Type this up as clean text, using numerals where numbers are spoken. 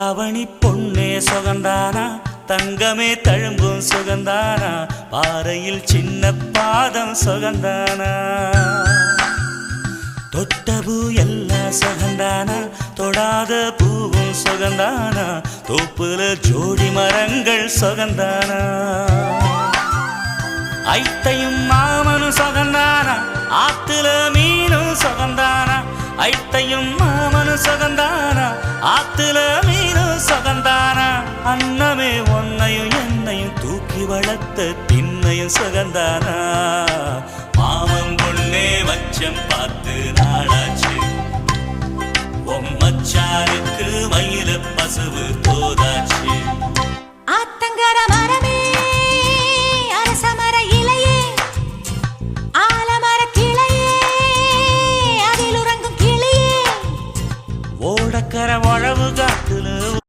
அவனி பொன்னே சுகந்தானா தங்கமே தழும்பும் சுகந்தானா பாறையில் சின்ன பாதம் சுகந்தானா தொட்டபூ எல்லாம் சுகந்தானா தொடாத பூவும் சுகந்தானா தோப்புல ஜோடி மரங்கள் சுகந்தானா ஐத்தையும் மாமனும் சுகந்தானா ஆத்துல மீனும் சுகந்தானா ஐத்தையும் மாமனும் சுகந்தானா ஆத்துல மீனும் சுகந்தானா அன்னமே ஒன்னையும் என்னையும் தூக்கி வளர்த்த திண்ணையும் சுகந்தானா மாமன் பொண்ணே வச்சம் பார்த்து நாளாச்சு மச்சானுக்கு மயில பசுவு போதாச்சு